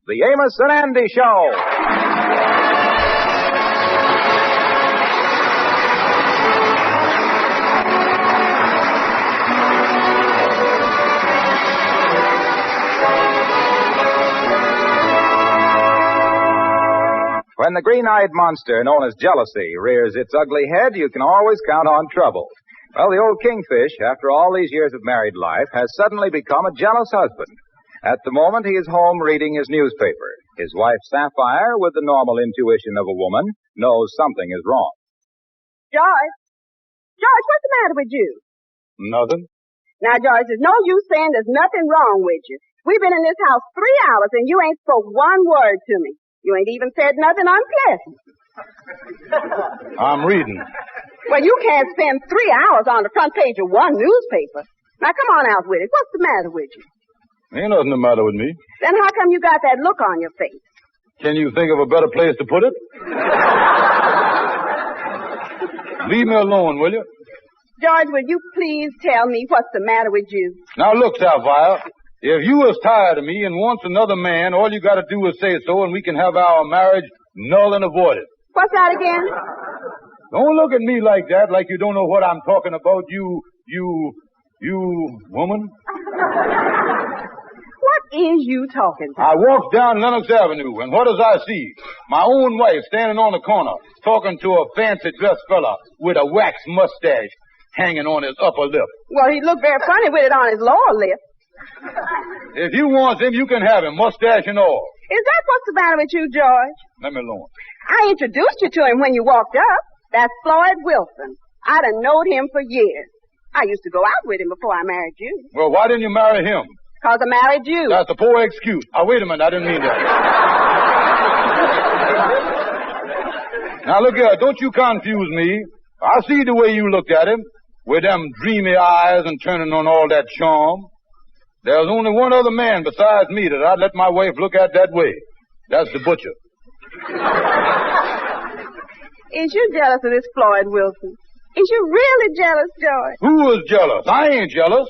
The Amos and Andy Show. When the green-eyed monster known as jealousy rears its ugly head, you can always count on trouble. Well, the old kingfish, after all these years of married life, has suddenly become a jealous husband. At the moment, he is home reading his newspaper. His wife, Sapphire, with the normal intuition of a woman, knows something is wrong. George, what's the matter with you? Nothing. Now, George, there's no use saying there's nothing wrong with you. We've been in this house 3 hours, and you ain't spoke one word to me. You ain't even said nothing unpleasant. I'm reading. Well, you can't spend 3 hours on the front page of one newspaper. Now, come on out with it. What's the matter with you? Ain't nothing the matter with me. Then how come you got that look on your face? Can you think of a better place to put it? Leave me alone, will you? George, will you please tell me what's the matter with you? Now, look, Sapphire. If you was tired of me and wants another man, all you got to do is say so, and we can have our marriage null and avoided. What's that again? Don't look at me like that, like you don't know what I'm talking about, you woman. What is you talking about? I walked down Lenox Avenue, and what does I see? My own wife standing on the corner, talking to a fancy-dressed fella with a wax mustache hanging on his upper lip. Well, he looked very funny with it on his lower lip. If you want him, you can have him, mustache and all. Is that what's the matter with you, George? Let me alone. I introduced you to him when you walked up. That's Floyd Wilson. I'd have known him for years. I used to go out with him before I married you. Well, why didn't you marry him? 'Cause I married you. That's a poor excuse. Wait a minute, I didn't mean that. Now, look here, don't you confuse me. I see the way you looked at him, with them dreamy eyes and turning on all that charm. There's only one other man besides me that I'd let my wife look at that way. That's the butcher. Is you jealous of this Floyd Wilson? Is you really jealous, George? Who is jealous? I ain't jealous.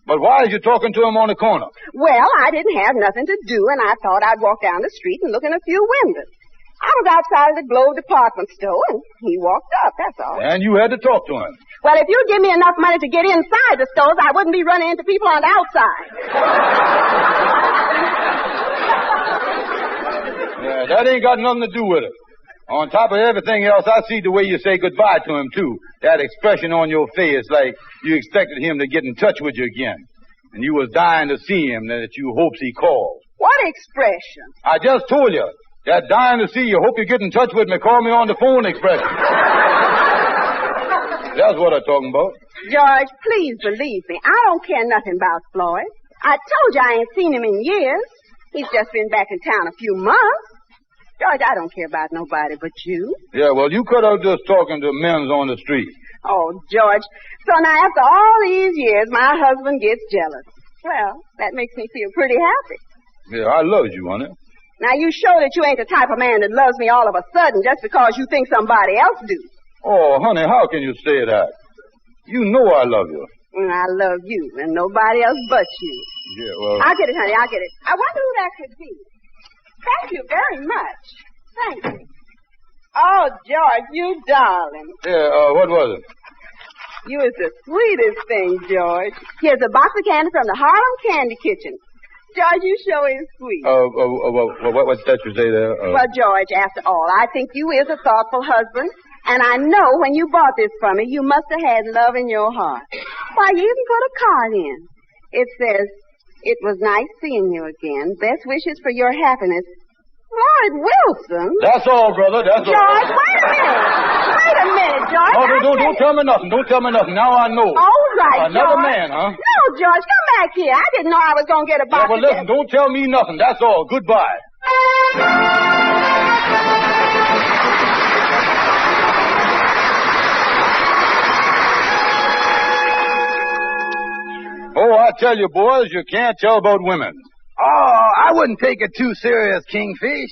But why is you talking to him on the corner? Well, I didn't have nothing to do, and I thought I'd walk down the street and look in a few windows. I was outside of the Globe department store, and he walked up, that's all. And you had to talk to him. Well, if you'd give me enough money to get inside the stores, I wouldn't be running into people on the outside. Yeah, that ain't got nothing to do with it. On top of everything else, I see the way you say goodbye to him, too. That expression on your face, like you expected him to get in touch with you again. And you was dying to see him, that you hopes he called. What expression? I just told you. That dying to see you, hope you get in touch with me, call me on the phone expression. That's what I'm talking about. George, please believe me. I don't care nothing about Floyd. I told you I ain't seen him in years. He's just been back in town a few months. George, I don't care about nobody but you. Yeah, well, you could have just talking to men's on the street. Oh, George. So now after all these years, my husband gets jealous. Well, that makes me feel pretty happy. Yeah, I love you, honey. Now, you show that you ain't the type of man that loves me all of a sudden just because you think somebody else do. Oh, honey, how can you say that? You know I love you. I love you and nobody else but you. Yeah, well... I'll get it, honey, I'll get it. I wonder who that could be. Thank you very much. Thank you. Oh, George, you darling. Yeah, what was it? You is the sweetest thing, George. Here's a box of candy from the Harlem Candy Kitchen. George, you sure is sweet. What's that you say there? Well, George, after all, I think you is a thoughtful husband. And I know when you bought this for me, you must have had love in your heart. Why, you even put a card in. It says, "It was nice seeing you again. Best wishes for your happiness. Floyd Wilson." That's all, brother. That's all. George, wait a minute. Wait a minute, George. Oh, don't tell me nothing. Don't tell me nothing. Now I know. All right, Another George. man, huh? No, George, come back here. I didn't know I was going to get a box. Yeah, well, listen, don't tell me nothing. That's all. Goodbye. Oh, I tell you, boys, you can't tell about women. Oh, I wouldn't take it too serious, Kingfish.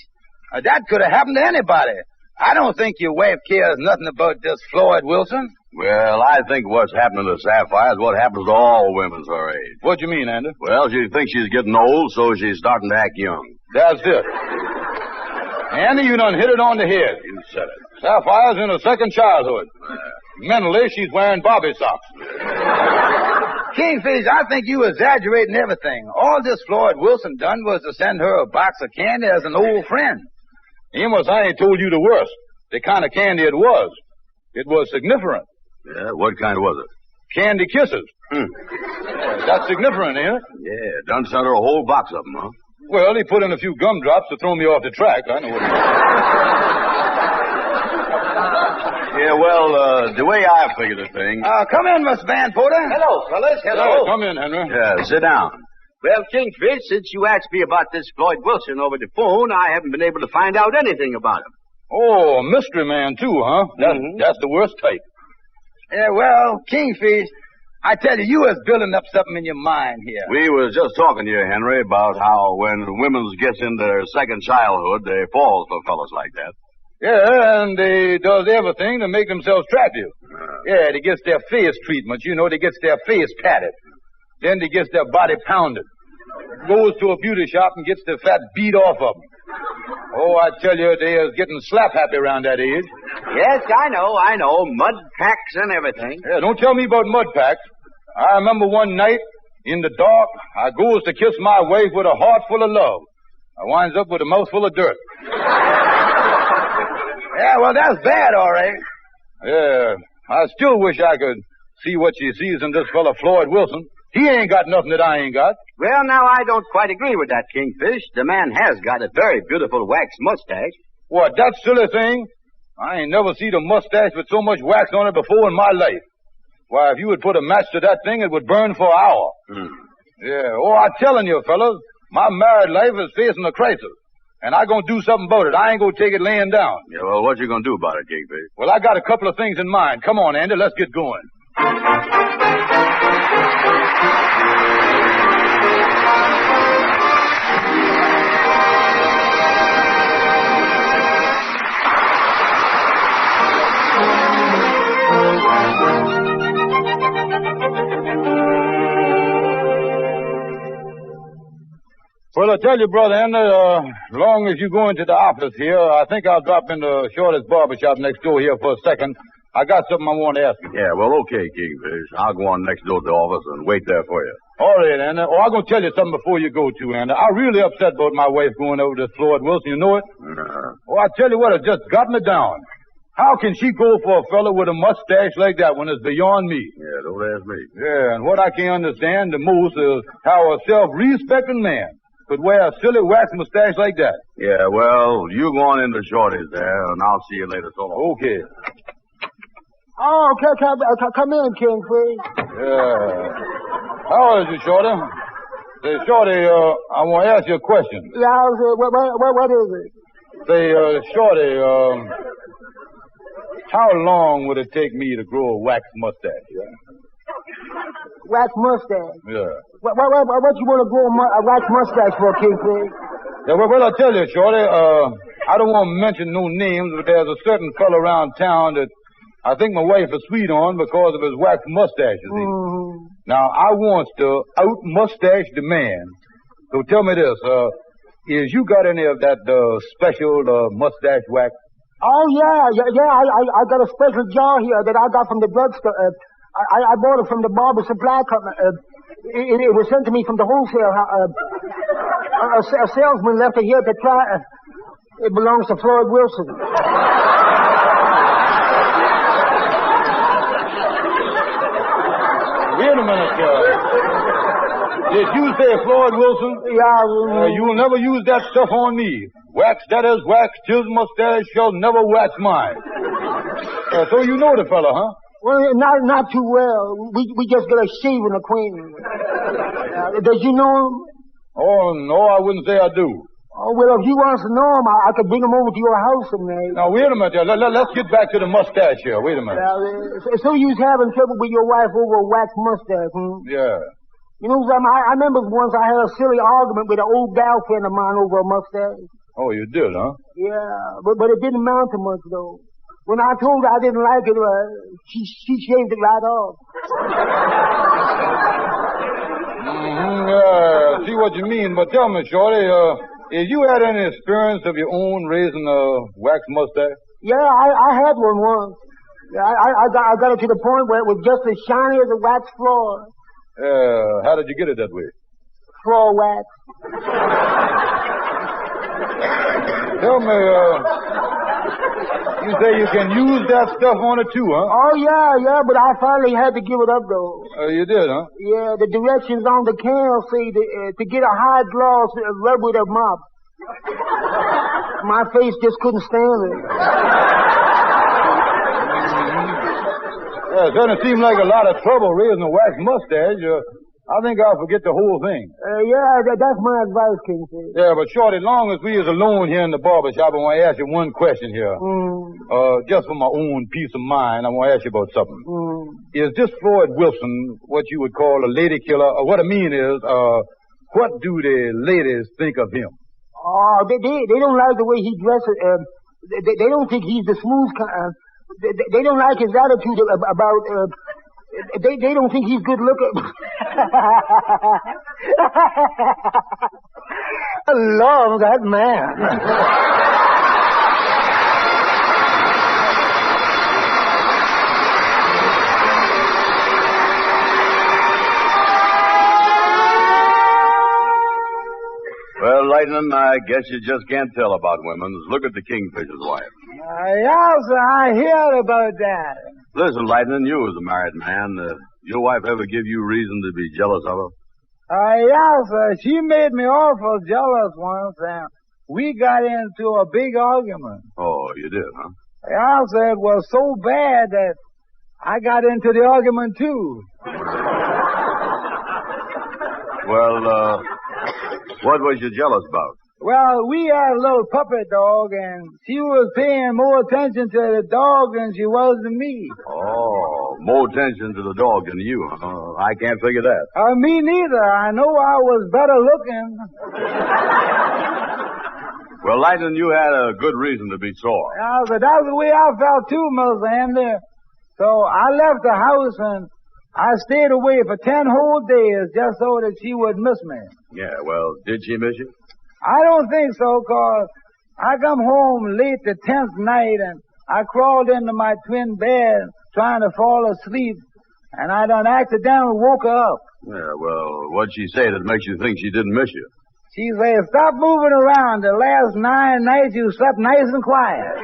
That could have happened to anybody. I don't think your wife cares nothing about this Floyd Wilson. Well, I think what's happening to Sapphire is what happens to all women her age. What do you mean, Andy? Well, she thinks she's getting old, so she's starting to act young. That's it. Andy, you done hit it on the head. You said it. Sapphire's in her second childhood. Mentally, she's wearing bobby socks. Kingfish, I think you exaggerating everything. All this Floyd Wilson done was to send her a box of candy as an old friend. Amos, I ain't told you the worst. The kind of candy it was. It was signiferent. Yeah, what kind was it? Candy kisses. That's signiferent, ain't it? Yeah, done sent her a whole box of them, huh? Well, he put in a few gumdrops to throw me off the track. I know what he did. Yeah, well, the way I figure the thing... Come in, Miss Van Porter. Hello, fellas. Hello. Come in, Henry. Yeah, sit down. Well, Kingfish, since you asked me about this Floyd Wilson over the phone, I haven't been able to find out anything about him. Oh, a mystery man, too, huh? That's the worst type. Yeah, well, Kingfish, I tell you was building up something in your mind here. We was just talking to you, Henry, about how when women gets into their second childhood, they fall for fellas like that. Yeah, and they does everything to make themselves attractive. Yeah, they gets their face treatment, they gets their face patted. Then they gets their body pounded. Goes to a beauty shop and gets the fat beat off of them. Oh, I tell you, they is getting slap happy around that age. Yes, I know. Mud packs and everything. Yeah, don't tell me about mud packs. I remember one night, in the dark, I goes to kiss my wife with a heart full of love. I winds up with a mouth full of dirt. Yeah, well, that's bad, all right. Yeah, I still wish I could see what she sees in this fella Floyd Wilson. He ain't got nothing that I ain't got. Well, now, I don't quite agree with that, Kingfish. The man has got a very beautiful wax mustache. What, that silly thing? I ain't never seen a mustache with so much wax on it before in my life. Why, if you would put a match to that thing, it would burn for an hour. Yeah, I'm telling you, fellas, my married life is facing a crisis. And I gonna do something about it. I ain't gonna take it laying down. Yeah, well, what you gonna do about it, Kingfish? Well, I got a couple of things in mind. Come on, Andy, let's get going. Well, I tell you, Brother Andy, as long as you go into the office here, I think I'll drop into Shorty's barbershop next door here for a second. I got something I want to ask you. Yeah, well, okay, Kingfish. I'll go on next door to the office and wait there for you. All right, Andy. Oh, I'm going to tell you something before you go, too, Andy. I'm really upset about my wife going over to Floyd Wilson. You know it? Oh, I tell you what, it just got me down. How can she go for a fellow with a mustache like that when it's beyond me? Yeah, don't ask me. Yeah, and what I can't understand the most is how a self-respecting man could wear a silly wax mustache like that. Yeah, well, you go on into Shorty's there, and I'll see you later. So long. Okay. Oh, come in, Kingfish. Yeah. How is it, Shorty? Say, Shorty, I want to ask you a question. Yeah, what is it? Say, Shorty, how long would it take me to grow a wax mustache? Yeah? Wax mustache? Yeah. What you want to grow a wax mustache for, Kingfish? Yeah, well, I'll tell you, Shorty, I don't want to mention no names, but there's a certain fellow around town that I think my wife is sweet on because of his wax mustache, you see. Now, I wants to out-mustache the man. So tell me this, is you got any of that special mustache wax? Oh, yeah. I got a special jar here that I got from the drugstore. I bought it from the Barber Supply Company. It was sent to me from the wholesale. A salesman left it here to try. It belongs to Floyd Wilson. Wait a minute, did you say Floyd Wilson? Yeah. You will never use that stuff on me. Wax, that is wax, his mustache shall never wax mine. So you know the fella, huh? Well, not too well. We just got a shaving acquaintance. Does you know him? Oh, no, I wouldn't say I do. Oh, well, if he wants to know him, I could bring him over to your house someday. Now, wait a minute. Let's get back to the mustache here. Wait a minute. So you was having trouble with your wife over a wax mustache, Yeah. You know, I remember once I had a silly argument with an old gal friend of mine over a mustache. Oh, you did, huh? Yeah, but it didn't amount to much, though. When I told her I didn't like it, she shaved it right off. Yeah, see what you mean. But tell me, Shorty, If you had any experience of your own raising a wax mustache? Yeah, I had one once. Yeah, I got it to the point where it was just as shiny as a wax floor. How did you get it that way? Floor wax. Tell me, you say you can use that stuff on it too, huh? Oh, yeah, but I finally had to give it up, though. You did, huh? Yeah, the directions on the can say to get a high gloss, rub with a mop. My face just couldn't stand it. It doesn't seem like a lot of trouble raising a wax mustache. I think I'll forget the whole thing. That's my advice, Kingfish. Yeah, but Shorty, long as we is alone here in the barber shop, I want to ask you one question here. Just for my own peace of mind, I want to ask you about something. Is this Floyd Wilson what you would call a lady killer? What I mean is, what do the ladies think of him? Oh, they don't like the way he dresses. They don't think he's the smooth kind. They don't like his attitude about. They don't think he's good looking. I love that man. Well, Lightning, I guess you just can't tell about women. Look at the Kingfisher's wife. Yes, I heard about that. Listen, Lightning, you as a married man, your wife ever give you reason to be jealous of her? Yes, she made me awful jealous once, and we got into a big argument. Oh, you did, huh? Yes, it was so bad that I got into the argument, too. Well, what was you jealous about? Well, we had a little puppet dog, and she was paying more attention to the dog than she was to me. Oh, more attention to the dog than you, huh? I can't figure that. Me neither. I know I was better looking. Well, Lightning, you had a good reason to be sore. Yeah, but that's the way I felt too, Mr. Andy. So I left the house and I stayed away for 10 whole days just so that she would miss me. Yeah, well, did she miss you? I don't think so, 'cause I come home late the 10th night and I crawled into my twin bed trying to fall asleep, and I done accidentally woke her up. Yeah, well, what'd she say that makes you think she didn't miss you? She said, "Stop moving around. The last 9 nights you slept nice and quiet."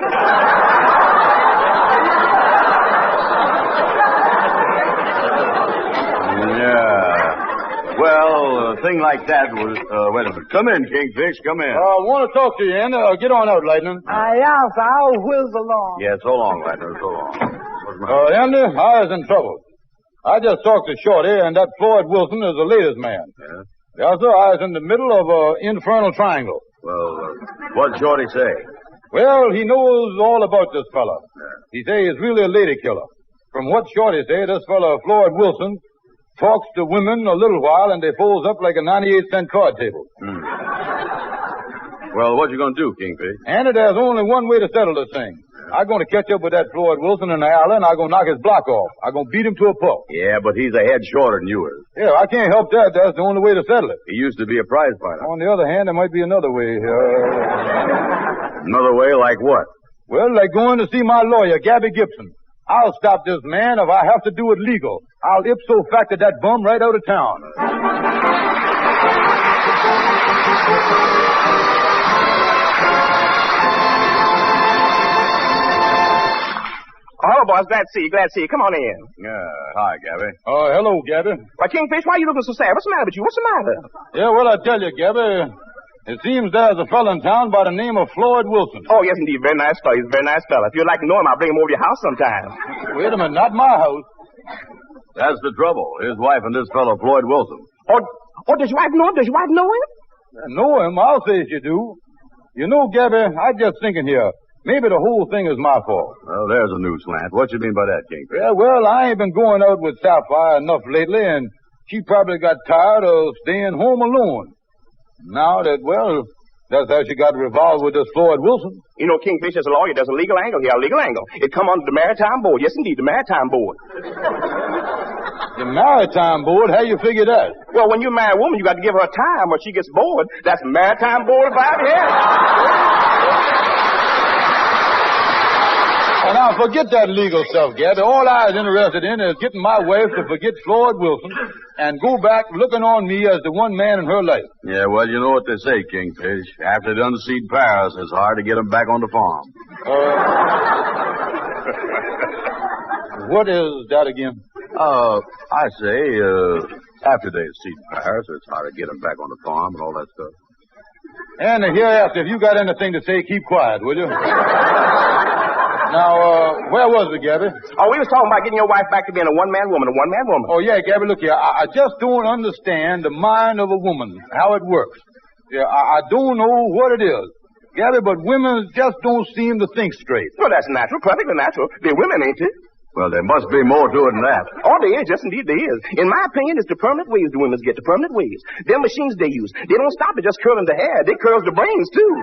Yeah. Well, a thing like that was... wait a minute. Come in, Kingfish. Come in. I want to talk to you, Andy. Get on out, Lightning. Yes, I'll whiz along. Yeah, so long, Lightning. So long. Andy, I was in trouble. I just talked to Shorty, and that Floyd Wilson is the latest man. Yeah? Yeah, sir. I was in the middle of an infernal triangle. Well, what'd Shorty say? Well, he knows all about this fella. He say he's really a lady killer. From what Shorty say, this fella, Floyd Wilson, talks to women a little while, and they folds up like a 98-cent card table. Well, what you gonna do, Kingfish? And there's only one way to settle this thing. I'm going to catch up with that Floyd Wilson in the alley, and I'm going to knock his block off. I'm going to beat him to a pulp. Yeah, but he's a head shorter than you is. Yeah, I can't help that. That's the only way to settle it. He used to be a prize fighter. On the other hand, there might be another way. Another way like what? Well, like going to see my lawyer, Gabby Gibson. I'll stop this man if I have to do it legal. I'll ipso facto that bum right out of town. Hello, boys. Glad to see you. Glad to see you. Come on in. Hi, Gabby. Hello, Gabby. Why, Kingfish, why are you looking so sad? What's the matter with you? What's the matter? Yeah, well, I tell you, Gabby, it seems there's a fella in town by the name of Floyd Wilson. Oh, yes, indeed. Very nice fella. He's a very nice fella. If you'd like to know him, I'll bring him over to your house sometime. Wait a minute. Not my house. That's the trouble. His wife and this fellow, Floyd Wilson. Oh, does your wife know him? Does your wife know him? Know him? I'll say you do. You know, Gabby, I'm just thinking here. Maybe the whole thing is my fault. Well, there's a new slant. What you mean by that, Kingfish? Yeah, well, I ain't been going out with Sapphire enough lately, and she probably got tired of staying home alone. Now that, well, that's how she got involved with this Floyd Wilson. You know, Kingfish, as a lawyer, there's a legal angle here, a legal angle. It come under the Maritime Board. Yes, indeed, the Maritime Board. The Maritime Board? How you figure that? Well, when you marry a woman, you got to give her time or she gets bored. That's Maritime Board of Five Years. Well, now, forget that legal stuff, Gabby. All I was interested in is getting my wife to forget Floyd Wilson and go back looking on me as the one man in her life. Yeah, well, you know what they say, Kingfish. After the unseed Paris, it's hard to get them back on the farm. What is that again? I say, after they seed Paris, it's hard to get them back on the farm and all that stuff. And hereafter, if you got anything to say, keep quiet, will you? Now, where was we, Gabby? Oh, we was talking about getting your wife back to being a one-man woman, a one-man woman. Oh, yeah, Gabby, look here. I just don't understand the mind of a woman, how it works. Yeah, I don't know what it is. Gabby, but women just don't seem to think straight. Well, that's natural, perfectly natural. They're women, ain't they? Well, there must be more to it than that. Oh, there is. Yes, indeed, there is. In my opinion, it's the permanent waves the women get, the permanent waves. Them machines they use, they don't stop at just curling the hair. They curls the brains, too.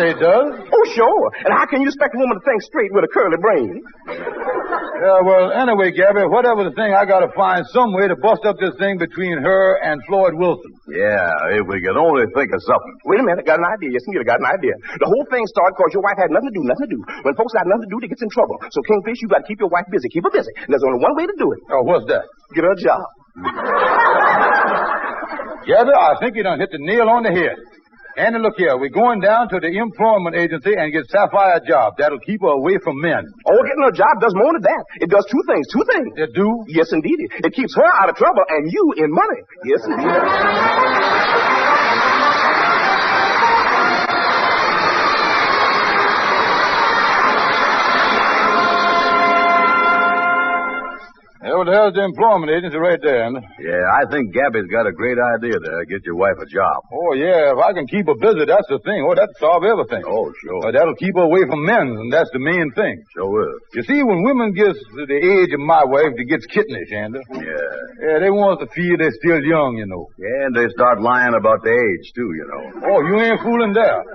They does? Oh, sure. And how can you expect a woman to think straight with a curly brain? Yeah, well, anyway, Gabby, whatever the thing, I got to find some way to bust up this thing between her and Floyd Wilson. Yeah, if we could only think of something. Wait a minute, got an idea. Yes, indeed, I got an idea. The whole thing started because your wife had nothing to do. When folks got nothing to do, they get in trouble. So, Kingfish, you got to keep your wife busy. Keep her busy. And there's only one way to do it. Oh, what's that? Get her a job. Gabby, I think you done hit the nail on the head. Andy, look here. We're going down to the employment agency and get Sapphire a job. That'll keep her away from men. Oh, getting her a job does more than that. It does two things. It do? Yes, indeed. It keeps her out of trouble and you in money. Yes, indeed. Yeah, well, there's the employment agency right there, Andy. Yeah, I think Gabby's got a great idea there. Get your wife a job. Oh, yeah. If I can keep her busy, that's the thing. Oh, that'll solve everything. Oh, sure. That'll keep her away from men, and that's the main thing. Sure will. You see, when women gets to the age of my wife, they gets kittenish, Andy. Yeah. Yeah, they want to feel they're still young, you know. Yeah, and they start lying about their age, too, you know. Oh, you ain't fooling there.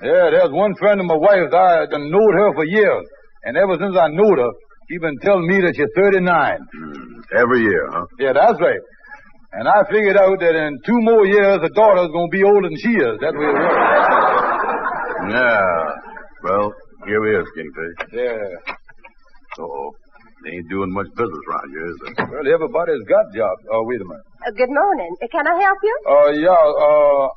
Yeah, there's one friend of my wife's. I done knowed her for years. And ever since I knowed her, she been telling me that she's 39. Every year, huh? Yeah, that's right. And I figured out that in 2 more years, her daughter's going to be older than she is. That's the way it works. Yeah. Well, here we is, Kingfish. Yeah. Uh-oh. They ain't doing much business around here, is there? Well, everybody's got jobs. Oh, wait a minute. Good morning. Can I help you?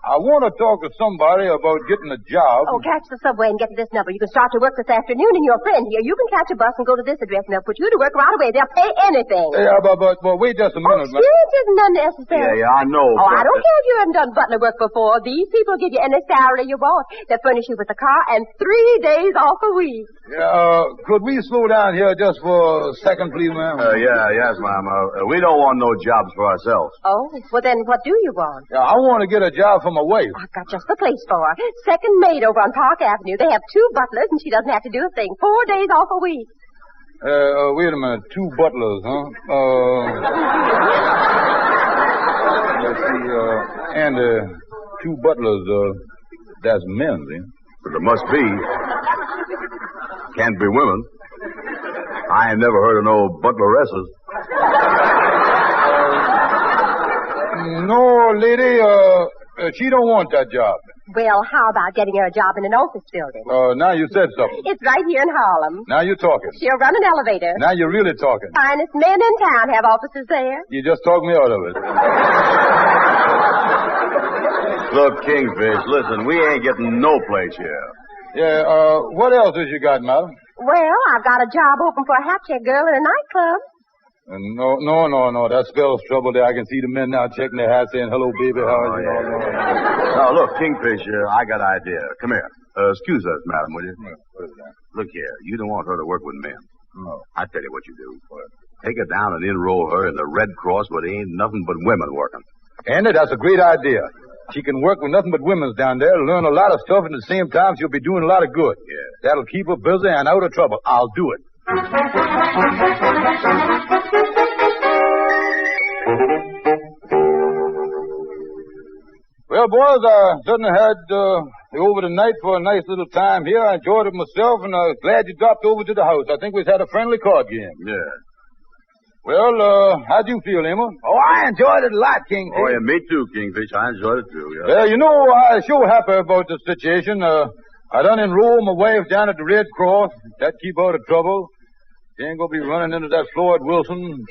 I want to talk to somebody about getting a job. Oh, catch the subway and get to this number. You can start your work this afternoon, and your friend here, you can catch a bus and go to this address, and they'll put you to work right away. They'll pay anything. Yeah, but wait just a minute. Experience isn't unnecessary. Yeah, I know. Oh, I don't care if you haven't done butler work before. These people give you any salary you want. They'll furnish you with a car and 3 days off a week. Yeah, could we slow down here just for a second, please, ma'am? Yes, ma'am. We don't want no jobs for ourselves. Oh, well then what do you want? Yeah, I want to get a job for my wife. I've got just the place for her. Second maid over on Park Avenue. They have 2 butlers, and she doesn't have to do a thing. 4 days off a week. Wait a minute. 2 butlers, huh? Let's see, and 2 butlers, that's men, eh? But there must be. Can't be women. I ain't never heard of no butleresses. No, lady, she don't want that job. Well, how about getting her a job in an office building? Now you said something. It's right here in Harlem. Now you're talking. She'll run an elevator. Now you're really talking. Finest men in town have offices there. You just talked me out of it. Look, Kingfish, listen, we ain't getting no place here. Yeah, what else has you got, madam? Well, I've got a job open for a hat check girl in a nightclub. No. That spells trouble there. I can see the men now checking their hats saying, hello, baby, how are you? Now, look, Kingfish, I got an idea. Come here. Excuse us, madam, will you? What is that? Look here. You don't want her to work with men. No. I tell you what you do. Take her down and enroll her in the Red Cross where there ain't nothing but women working. Andy, that's a great idea. She can work with nothing but women's down there, learn a lot of stuff, and at the same time, she'll be doing a lot of good. Yeah. That'll keep her busy and out of trouble. I'll do it. Well, boys, I certainly had over the night for a nice little time here. I enjoyed it myself, and I'm glad you dropped over to the house. I think we've had a friendly card game. Yeah. Well, how'd you feel, Emma? Oh, I enjoyed it a lot, Kingfish. Oh, yeah, me too, Kingfish. I enjoyed it too, yeah. Well, you know, I sure happy about the situation. I done enrolled my wife down at the Red Cross. That keep her out of trouble. She ain't gonna be running into that Floyd Wilson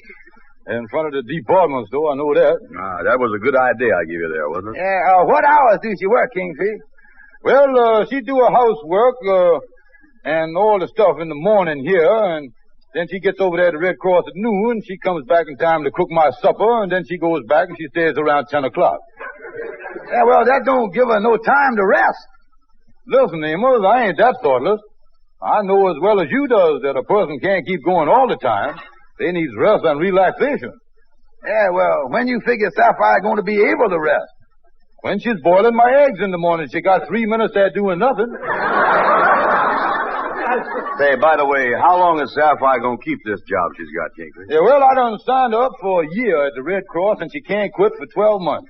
in front of the department store. I know that. That was a good idea I gave you there, wasn't it? Yeah, what hours do she work, Kingfish? Well, she do her housework, and all the stuff in the morning here, and then she gets over there at the Red Cross at noon. She comes back in time to cook my supper, and then she goes back and she stays around 10 o'clock. Yeah, well, that don't give her no time to rest. Listen, Amos, I ain't that thoughtless. I know as well as you does that a person can't keep going all the time. They needs rest and relaxation. Yeah, well, when you figure Sapphire going to be able to rest? When she's boiling my eggs in the morning, she got 3 minutes there doing nothing. Say, by the way, how long is Sapphire going to keep this job she's got, Kingfish? Yeah, well, I done signed her up for a year at the Red Cross, and she can't quit for 12 months.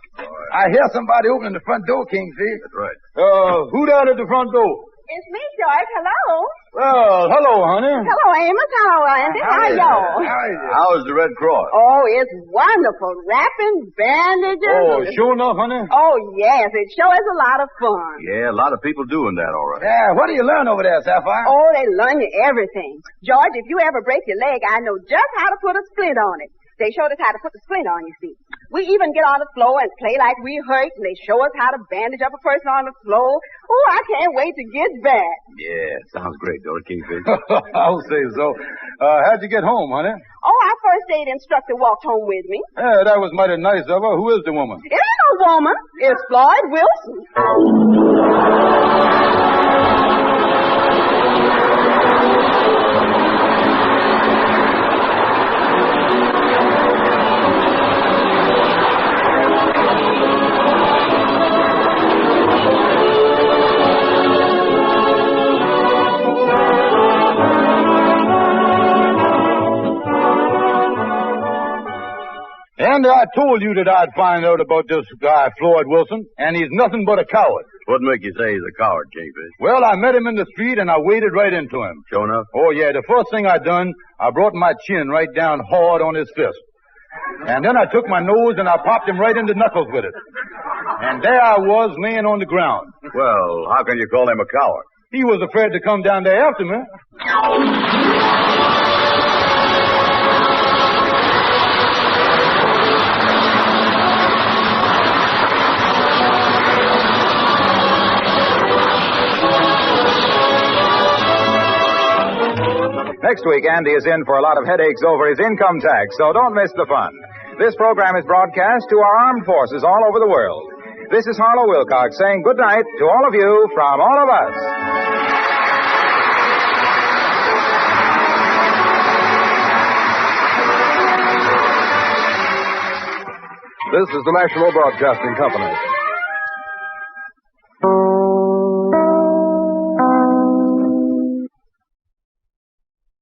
I hear somebody opening the front door, Kingfish. That's right. Who down at the front door? It's me, George. Hello. Well, hello, honey. Hello, Amos. Hello, Andy. How are y'all? How's the Red Cross? Oh, it's wonderful. Wrapping, bandages. Oh, sure enough, honey. Oh, yes. It sure is a lot of fun. Yeah, a lot of people doing that, all right. Yeah, what do you learn over there, Sapphire? Oh, they learn you everything. George, if you ever break your leg, I know just how to put a splint on it. They showed us how to put the splint on, you see. We even get on the floor and play like we hurt, and they show us how to bandage up a person on the floor. Oh, I can't wait to get back. Yeah, sounds great, don't it, Kingfish? I'll say so. How'd you get home, honey? Oh, our first aid instructor walked home with me. Yeah, that was mighty nice of her. Who is the woman? It ain't no woman. It's Floyd Wilson. And I told you that I'd find out about this guy, Floyd Wilson, and he's nothing but a coward. What make you say he's a coward, Kingfish? Well, I met him in the street, and I waded right into him. Sure enough? Oh, yeah, the first thing I done, I brought my chin right down hard on his fist. And then I took my nose and I popped him right in the knuckles with it. And there I was, laying on the ground. Well, how can you call him a coward? He was afraid to come down there after me. Next week, Andy is in for a lot of headaches over his income tax, so don't miss the fun. This program is broadcast to our armed forces all over the world. This is Harlow Wilcox saying good night to all of you from all of us. This is the National Broadcasting Company.